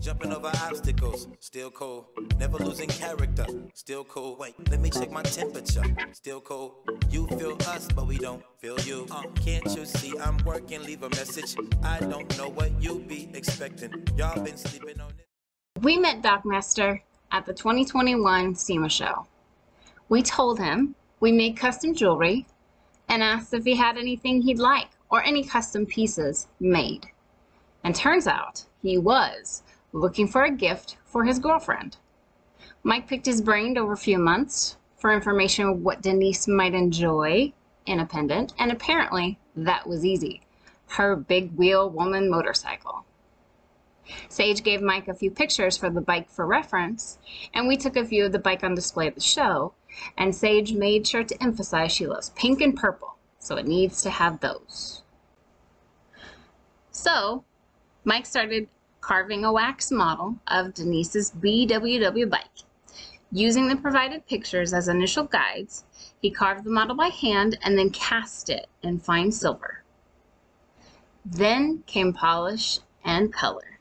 Jumping over obstacles, still cool. Never losing character, still cool. Wait, let me check my temperature, still cool. You feel us, but we don't feel you. Can't you see I'm working? Leave a message. I don't know what you be expecting. Y'all been sleeping on it. We met Donkmaster at the 2021 SEMA show. We told him we made custom jewelry and asked if he had anything he'd like or any custom pieces made. And turns out he was looking for a gift for his girlfriend. Mike picked his brain over a few months for information on what Denise might enjoy in a pendant, and apparently that was easy. Her big wheel woman motorcycle. Sage gave Mike a few pictures for the bike for reference, and we took a view of the bike on display at the show, and Sage made sure to emphasize she loves pink and purple, so it needs to have those. So Mike started carving a wax model of Denise's BWW bike. Using the provided pictures as initial guides, he carved the model by hand and then cast it in fine silver. Then came polish and color.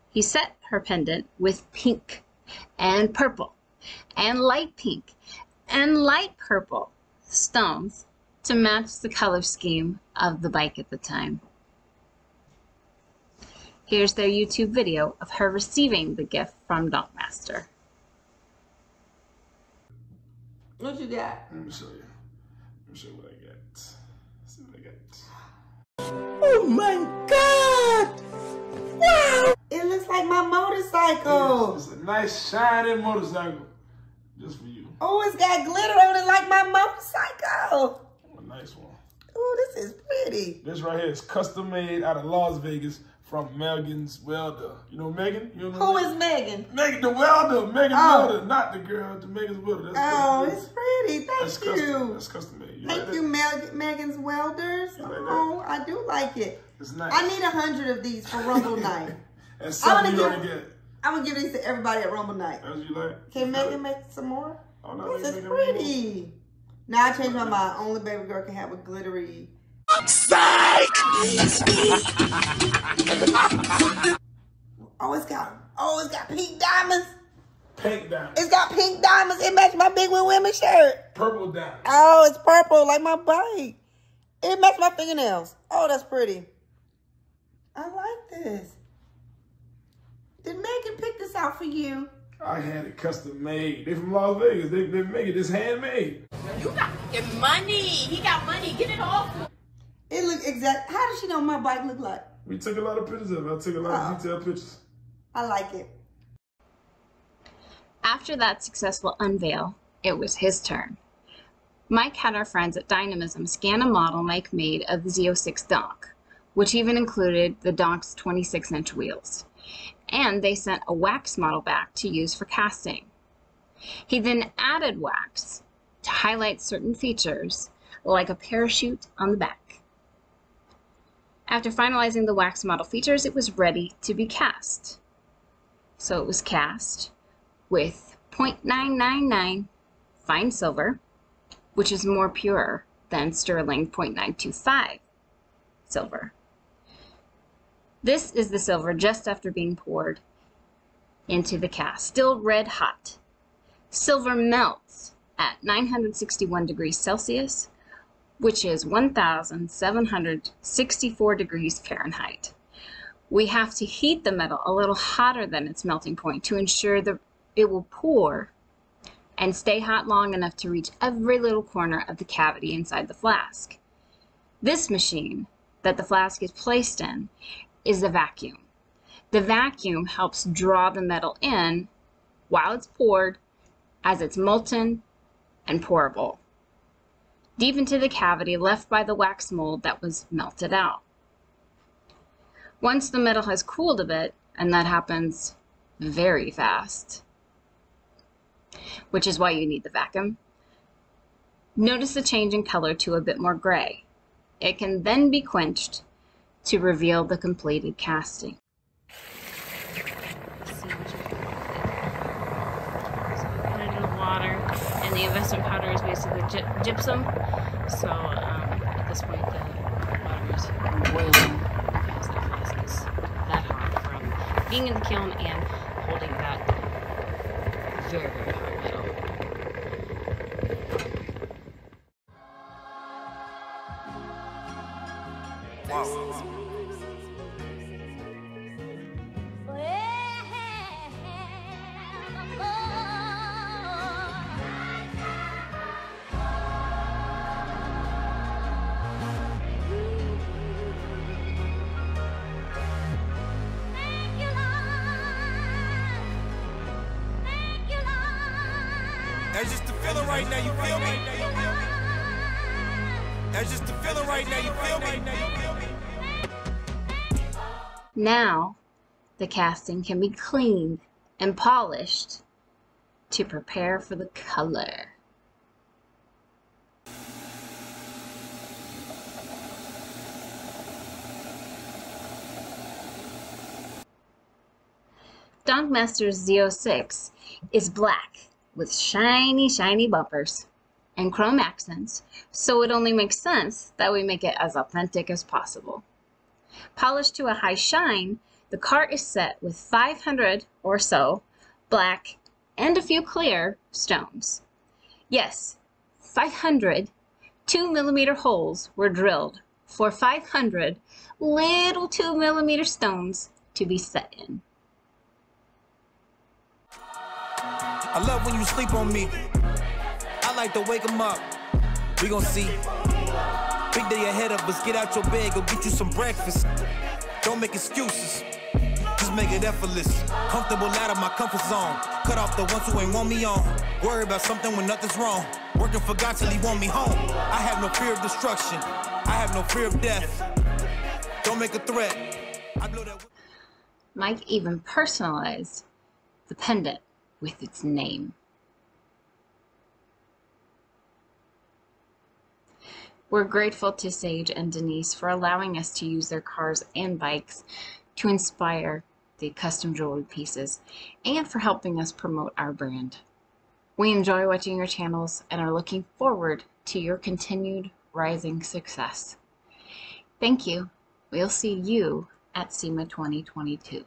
He set her pendant with pink and purple and light pink and light purple stones to match the color scheme of the bike at the time. Here's their YouTube video of her receiving the gift from Donkmaster. What you got? Let me show you. Let me show you what I got. Let's see what I got. Oh my God! Wow! It looks like my motorcycle. It's a nice shiny motorcycle. Just for you. Oh, it's got glitter on it like my motorcycle. A nice one. Oh, this is pretty. This right here is custom made out of Las Vegas from Megan's welder. You know Megan? You know Who is Megan? Megan the welder. Megan welder, not the girl. The Megan's welder. That's it's pretty. Thank you. Custom. That's custom made. You Thank you, Megan's Welders. You like Oh, I do like it. It's nice. I need 100 of these for Rumble Night. That's something you already get. I'm gonna give these to everybody at Rumble Night. As you like. Can Megan make some more? Oh, no, this is pretty. Now I changed my mind. Only baby girl can have a glittery. Psych! Oh, it's got pink diamonds. Pink diamonds. It's got pink diamonds. It matches my Big Wheel Women shirt. Purple diamonds. Oh, it's purple like my bike. It matches my fingernails. Oh, that's pretty. I like this. Did Megan pick this out for you? I had it custom made. They from Las Vegas. They make it. It's handmade. You got money. He got money. Get it off. It look exact. How does she know what my bike look like? We took a lot of pictures of it. I took a lot of detailed pictures. I like it. After that successful unveil, it was his turn. Mike had our friends at Dynamism scan a model Mike made of the Z06 donk, which even included the donk's 26-inch wheels. And they sent a wax model back to use for casting. He then added wax to highlight certain features, like a parachute on the back. After finalizing the wax model features, it was ready to be cast. So it was cast with 0.999 fine silver, which is more pure than sterling 0.925 silver. This is the silver just after being poured into the cast, still red hot. Silver melts at 961 degrees Celsius, which is 1,764 degrees Fahrenheit. We have to heat the metal a little hotter than its melting point to ensure that it will pour and stay hot long enough to reach every little corner of the cavity inside the flask. This machine that the flask is placed in is the vacuum. The vacuum helps draw the metal in while it's poured as it's molten and pourable deep into the cavity left by the wax mold that was melted out. Once the metal has cooled a bit, and that happens very fast, which is why you need the vacuum, notice the change in color to a bit more gray. It can then be quenched to reveal the completed casting. And the investment powder is basically gypsum. So at this point the water is boiling because the flask is that hot from being in the kiln and holding that very, very hard metal. Wow. That's just the feeling right now, you feel me? That's just the feeling right now, you feel me? Now, the casting can be cleaned and polished to prepare for the color. Donkmaster's Z06 is black with shiny, shiny bumpers and chrome accents, so it only makes sense that we make it as authentic as possible. Polished to a high shine, the car is set with 500 or so black and a few clear stones. Yes, 500 2mm holes were drilled for 500 little 2mm stones to be set in. I love when you sleep on me. I like to wake them up. We gon' see. Big day ahead of us. Get out your bed, go get you some breakfast. Don't make excuses. Just make it effortless. Comfortable out of my comfort zone. Cut off the ones who ain't want me on. Worry about something when nothing's wrong. Working for God till he want me home. I have no fear of destruction. I have no fear of death. Don't make a threat. I blow that. Mike even personalized the pendant with its name. We're grateful to Sage and Denise for allowing us to use their cars and bikes to inspire the custom jewelry pieces and for helping us promote our brand. We enjoy watching your channels and are looking forward to your continued rising success. Thank you. We'll see you at SEMA 2022.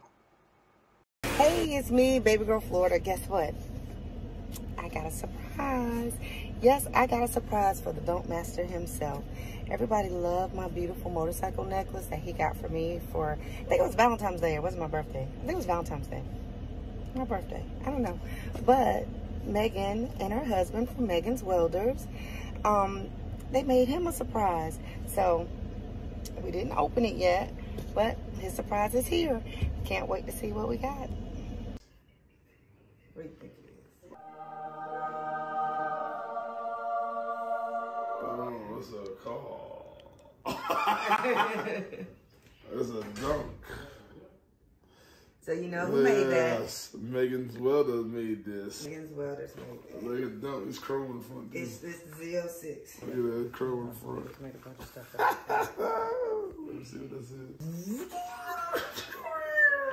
Hey, it's me, Babygirl Florida. Guess what? I got a surprise. Yes, I got a surprise for the Donkmaster himself. Everybody loved my beautiful motorcycle necklace that he got for me for, I think it was Valentine's Day. It wasn't my birthday. I think it was Valentine's Day. My birthday. I don't know. But Megan and her husband from Megan's Welders, they made him a surprise. So we didn't open it yet, but his surprise is here. Can't wait to see what we got. What do you think it is? Oh, what's a call? It's a donk. So you know who made that? Yes, Megan's Welders made this. Megan's Welders made that. Look at donk. It's chrome in the front. It's the Z06. Look at that, it's chrome in the front. Just made a bunch of stuff up. Let me see what this is.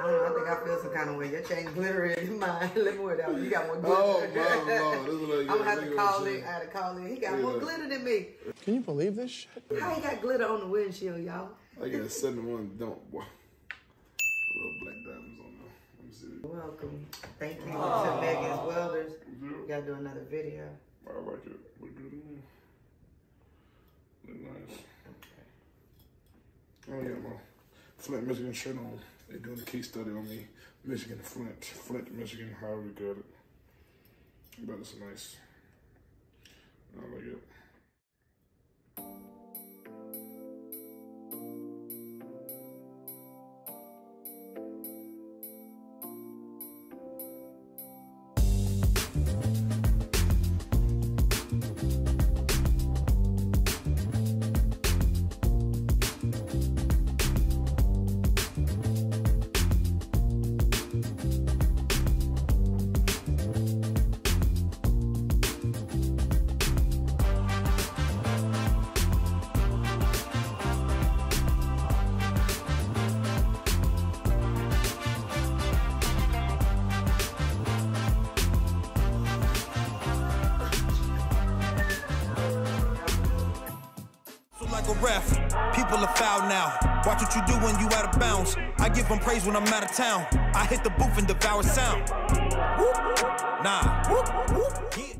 I don't know, I think I feel some kind of way. Your chain glittery in mine. Let me wear that one. You got more glitter. Oh, no. This is like, I'm gonna have to call it. I had to call it. He got more glitter than me. Can you believe this shit? How he got glitter on the windshield, y'all? I got 71 donk, boy. Little black diamonds on there. Let me see. You're welcome. Thank you to Megan's Welders. We gotta do another video. I like it. Look good. Look nice. Oh yeah, my Flint, Michigan shirt on. They're doing a case study on me. Michigan, Flint, Michigan, however we got it. But it's nice. I like it. Like a ref, people are foul now. Watch what you do when you out of bounds. I give them praise when I'm out of town. I hit the booth and devour sound. Nah. Yeah.